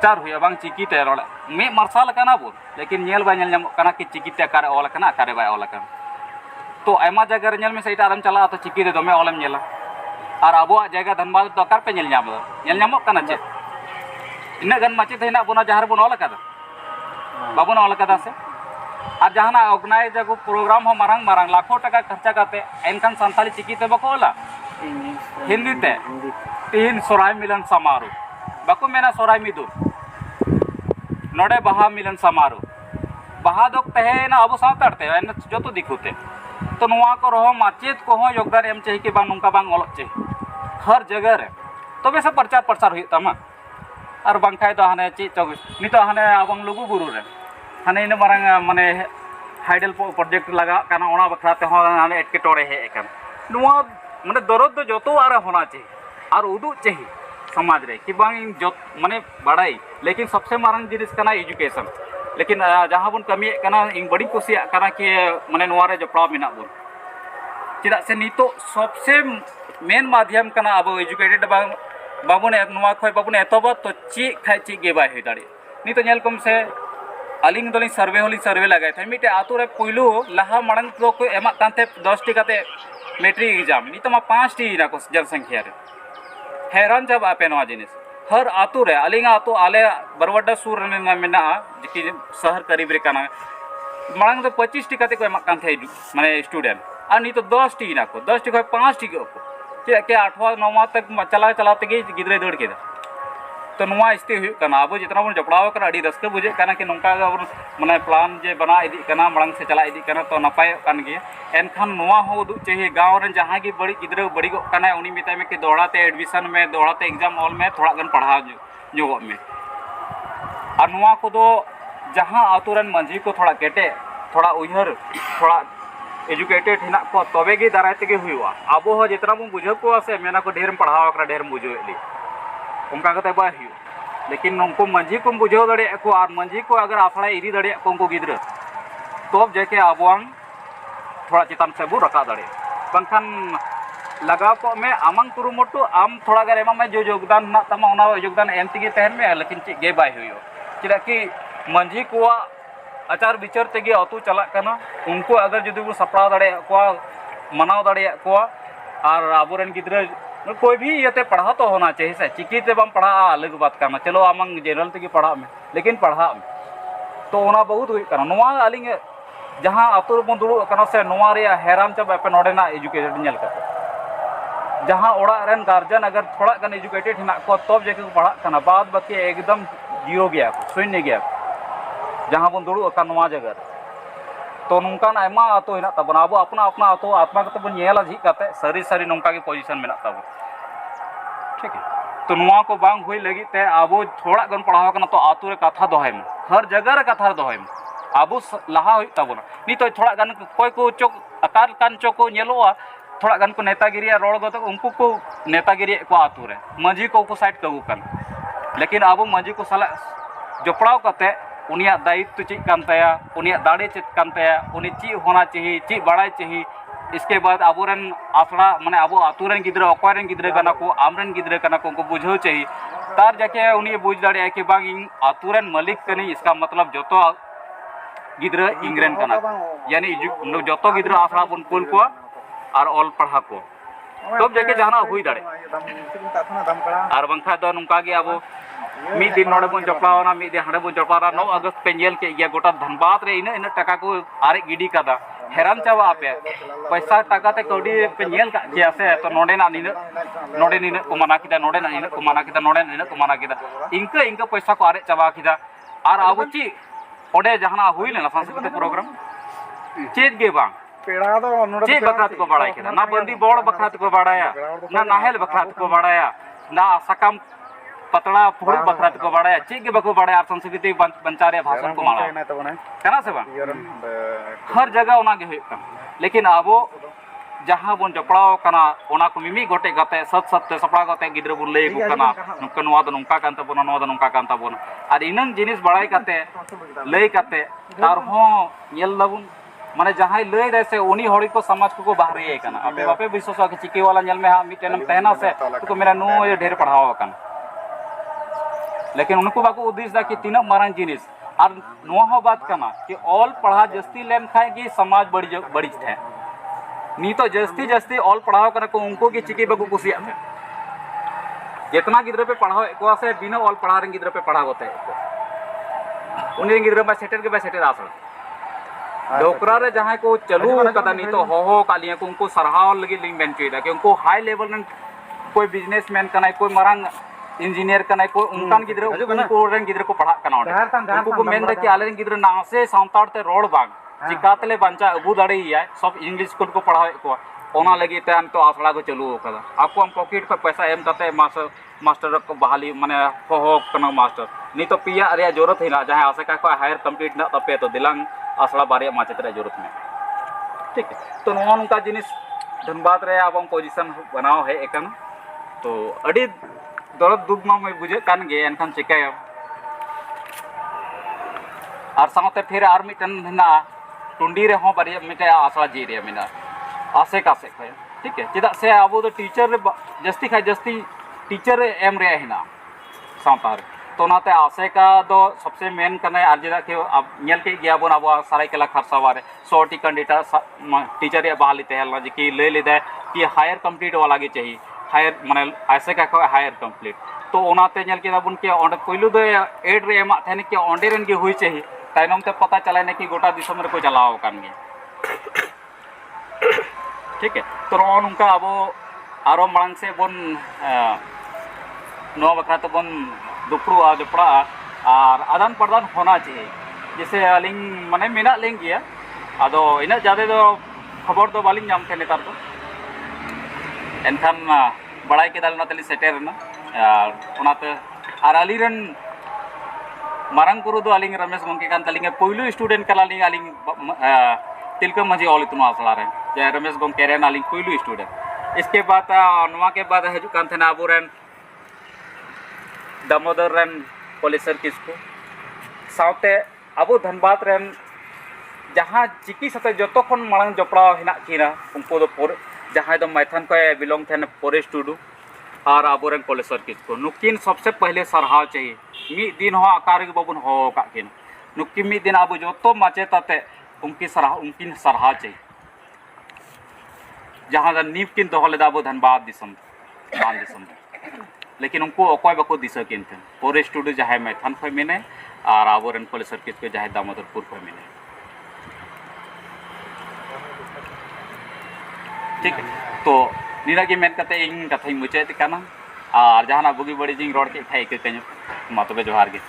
प्रचार हुआ बांग चिकीते रोड़ा मे मार्शल कना बोल लेकिन नेल बाय नेल नामो कना कि चिकीते अकारे ऑल कना अकारे बाय ऑल कना तो आयमा जगह रे नेल में सेटा आरम चला तो चिकी रे दोमे ऑलम नेला और आबो जगह धनबाद तो अकार पे नेल नामो कना चे इना गन माचित हेना बोना जहार बोन ऑल कदा बाबुन ऑल कदा से और जहाना ऑर्गेनाइज को प्रोग्राम हो मारंग मारंग लाखों टका खर्चा करते एनखान संताली चिकीते बको ऑला हिंदी ते तीन सोराय मिलन समारोह बाको मेना सोराय मिदु नोडे बहा मिलन समारोह बहा दो तहेना अब सावतार ते जो तो दिखुते तो नुआ को रहो माचेत को हो योगदान एम चाहिए कि बांग नुका बांग ऑल चाहिए हर जगह रे तो वैसे प्रचार प्रसार हुई तमा और बांखाय तो हाने ची चौक नितो हाने आबंग लुगु बुरु रे हाने इन मारंग माने हाइडल प्रोजेक्ट लगा काना ओना बखरा ते हो हाने एटके टोरे हे एकन नुआ माने दरद जो तो आर होना चाहिए और उदु चाहिए समाज रे कि बांग जो माने बड़ाई लेकिन सबसे मारंग जिनिस कना एजुकेशन लेकिन जहाँ बन कमी कना इन बड़ी कुसिया कना कि माने नुआ रे जपड़ा मिना बन चिदा से नितो सबसे मेन माध्यम कना अब एजुकेटेड बाबुन नुआ खय बाबुन एतब तो ची खाय ची गे बाय होई दाड़ी नितो नेल कम से अलिंग दोली सर्वे लगाय थे मिटे आतु रे पुइलु लहा मड़ंग तो को एमा कांते 10 टी काते मैट्रिक एग्जाम नितो मा 5 टी ना को जनसंख्या रे हैरान जब आपे नवा जिनिस हर आतु रे अलिंग आतु आले बरवड्डा सुर ने मेना जिकि शहर करीब रे काना मड़ंग तो 25 टी काते को एमा कांते माने स्टूडेंट और नितो 10 टी ना को 10 टी को 5 टी को चे के 8वां 9वां तक चला तक गिद्रे दौड़ के तो नुआ इस्ते हुई कना अब जितना बन जपड़ाव कना अड़ी रस्के बुझे कना कि नोंका माने प्लान जे बना इदी कना मड़ंग से चला इदी कना तो नपाय कान गे एनखान नुआ हो उदु चाहिए गाँव रे जहाँ की बड़ी गिद्रे बड़ी गो कना उनी मिताय में कि दोड़ाते एडमिशन में दोड़ाते एग्जाम ऑल में थोड़ा गन पढ़ा जोगो में और नुआ को दो जहाँ आतु रन मंझी को थोड़ा केटे थोड़ा उयहर थोड़ा एजुकेटेड हिना को तबे गे दाराय तेगे हुआ अब हो जितना बन बुझे को से मेना को ढेर पढ़ाव करा ढेर बुझेली उनका कते बा हुआ लेकिन उनको मंझी को बुझे दड़े को और मंझी को अगर आसड़ा इदी दड़े को उनको गिद्र तब जेके आबोंग थोड़ा चितान से बु रका दड़े बंखान लगा को में आमंग कुरुमुटु आम थोड़ा गर एमा में जो योगदान ना तमा उना योगदान एम तिगे तहन में लेकिन चे गे बाय हुयो चिदा कि मंझी को आचार विचार तेगे अतु चला कना उनको अगर जुदी बो सपड़ा दड़े को मनाव दड़े को और आबोरन गिद्र कोई भी ये पढ़ा तो होना चाहिए से चिकीते बम पढ़ा अलग बात करना चलो आमंग जनरल तेगे पढ़ा में लेकिन पढ़ा में तो ओना बहुत हुई करना नुआ अलिंग जहाँ आतु बन दुड़ु कना से नुआ रे हैरान चब पे नोडेना एजुकेटेड नेल करते जहाँ ओड़ा रेन गार्जियन अगर थोड़ा गन एजुकेटेड हिना को तब जेके पढ़ा कना बाद बाकी एकदम जीरो गया शून्य गया जहाँ बन दुड़ु का नुआ जगह तो नोंकान आयमा आतो हिना तबन अब अपना अपना आतो आत्मा को बन नेला झी काते सारी सारी नोंका के पोजीशन मेना तब ठीक है तो नुआ को बांग हुई लगी ते आबो थोड़ा गन पढ़ाव कना तो आतु रे कथा दोहाय में हर जगह रे कथा दोहाय में आबो लहा हुई तबना नी तो थोड़ा गन कोई को चोक अकार कान चोक को नेलोआ थोड़ा गन को नेतागिरी रोड गो तो उनको को नेतागिरी को आतु रे मंझी को साइड कगु कन लेकिन आबो मंझी को साला जपड़ाव कते उनिया दायित्व चीज कान ताया उनिया दाड़े चीज कान ताया उनी ची होना चाहिए ची बड़ाई चाहिए इसके बाद आबोरन आसड़ा माने आबो आतुरन गिद्रे अकयरन गिद्रे कना को आमरन गिद्रे कना को उनको बुझाव चाहिए तार जाके उनी बुझ दाड़े कि बांग इन आतुरन मालिक कनी इसका मतलब जोतो गिद्रे इंग्रेन कना यानी जोतो गिद्रे आसड़ा बन कुल को और ऑल पढ़ा को तब जाके जहाना हुई दाड़े और बंखा दो नुका गे आबो मी दिन नोड़े बन जपड़ावना मी दिन हाड़े बन जपड़ा 9 अगस्त पे नेल के गया गोटा धनबाद रे इन टका को आरे गिडी कदा हैरान चावा पे पैसा टका ते कौडी पे नेल का किया से तो नोडे ना निन को मना किदा नोडे ना निन को मना किदा नोडे निन को मना किदा इनका पैसा को आरे चावा किदा और अब ची ओडे जहाना हुई लेना सांस्कृतिक प्रोग्राम चेत गे बांग पेड़ा दो चे बखरात को बड़ाई किदा ना बंदी बोड़ बखरात को बड़ाया ना नाहेल बखरात को बड़ाया ना सकाम पतड़ा फुड़ बखरात को बड़ाया चीज के बको बड़ाया संस्कृति बंचारे भाषण को माना कना से बा हर जगह ओना गे हुई लेकिन आबो जहाँ बन जपड़ाव कना ओना को मिमी गोटे गते सत ते सपड़ा गते गिद्र बुन लई गु कना नुका नोआ दो नुका कान तबोना नोआ दो नुका कान तबोना और इनन जिनिस बड़ाई कते लई कते तार हो येल लबुन माने जहाँ लई दे से उनी होड़ी को समाज को बाहरी कना आपे बापे विश्वास के चिकी वाला नेल में हा मिटेनम तहना से तो मेरा नो ढेर पढ़ाव कना लेकिन उनको बाको उद्देश्य कि तीना मारंग जिनिस और नोआ हो बात करना कि ऑल पढ़ा जस्ती लेन खाए कि समाज बड़ी थे नी तो जस्ती जस्ती ऑल पढ़ाओ करना को उनको की चिकी बाको कुसिया थे जितना गिद्र पे पढ़ाओ को से बिना ऑल पढ़ा रहे गिद्र पे पढ़ा होते उन्हें गिद्र बा सेटर के बा सेटर आसड़ा डोकरा रे जहां को चलू कदा नी तो हो कालिया को उनको सरहाव लगी लिंक बेन चीदा कि उनको हाई लेवल में कोई बिजनेसमैन कना कोई मरंग इंजीनियर कना कोई उनकान गिद्र उनको रेन गिद्र को पढ़ा कना उनको को मेन दे कि आले गिद्र नासे सांताड़ ते रोड बाग चिकातले बंचा अबू दाड़े ही है सब इंग्लिश स्कूल को पढ़ावे को ओना लगी ते हम तो आसड़ा को चलू कदा आपको हम पॉकेट पर पैसा एम करते मास्टर को बहाली माने हो कना मास्टर नी तो पिया रे जरूरत हिला जहां आसे का को हायर कंप्लीट ना तपे तो दिलंग आसड़ा बारे माचेत रे जरूरत में ठीक है तो नोन उनका जिनिस धनबाद रे अब पोजीशन बनाओ है एकन तो अड़ी दरद दुख मा मैं बुझे कान गे एनखान चिकाय और सामते फिर आर मिटन ना टुंडी रे हो बारे मिटे आसड़ा जी रे मिना आसे कासे खाय ठीक है चिदा से अब तो टीचर जस्ती खाय जस्ती टीचर एम रे हिना सामतार तो नाते आसे का दो सबसे मेन कने आर जिदा के अब नेल के गया बोन अब साराय केला खरसा बारे 100 टी कैंडिडेट टीचर या बहाली तेहला जे कि ले लेदा कि हायर कंप्लीट वाला के चाहिए हायर माने ऐसे का हायर कंप्लीट तो ओनाते नेल के बुन के ओंडे पहिलु दो एड रे एमा थेन के ओंडे रेन के हुई चाहिए ताइनम ते पता चला ने कि गोटा दिसम रे को चलाओ कान गे ठीक है तो नोन उनका अब आरो मांग से बन नो बखरा तो बन दुपड़ुआ जपड़ा और आदान प्रदान होना चाहिए जैसे अलिंग माने मेना लेंग गया आदो इना ज्यादा दो खबर दो बालिंग नाम थे नेतार दो एनखान बड़ाई के दाल ना तली सेटर ना ओनाते आर अलीरन मारंग पुरु दो अलिंग रमेश गंके कान तलिंग पहिलो स्टूडेंट कला लिंग अलिंग तिलका माझी ऑल इतना आसला रे जय रमेश गंके रे अलिंग पहिलो स्टूडेंट इसके बाद नवा के बाद हजू कान थे ना अबुरेन दामोदर रेन पोलिसर किसको साउते अबो धनबाद रेन जहाँ चिकी सते जतो खन मांग जपड़ा हिना किना उनको दो जहाँ दो मैथन को बिलोंग थे परेश टुडू और अबोरेन पोलिसर किसको नुकिन सबसे पहले सरहाव चाहिए मी दिन हो आकार के बाबुन हो का किन नुकिन मी दिन अब जतो माचेताते उनकी सरहाव चाहिए जहाँ नीव किन दोहो लेदा अबो धनबाद दिसम मान दिसम लेकिन उनको अकय बाको दिशा किन थे परेश टुडू जहाँ मैथन खय मेने और अबोरेन पोलिसर किसको जहाँ दामोदरपुर खय मेने ठीक है तो निना के मेन कते इन कथा मुचाद काना और जहाना बुगी बड़ी जिंग रोड के खाई के कഞ്ഞു मा तबे जोहार गे।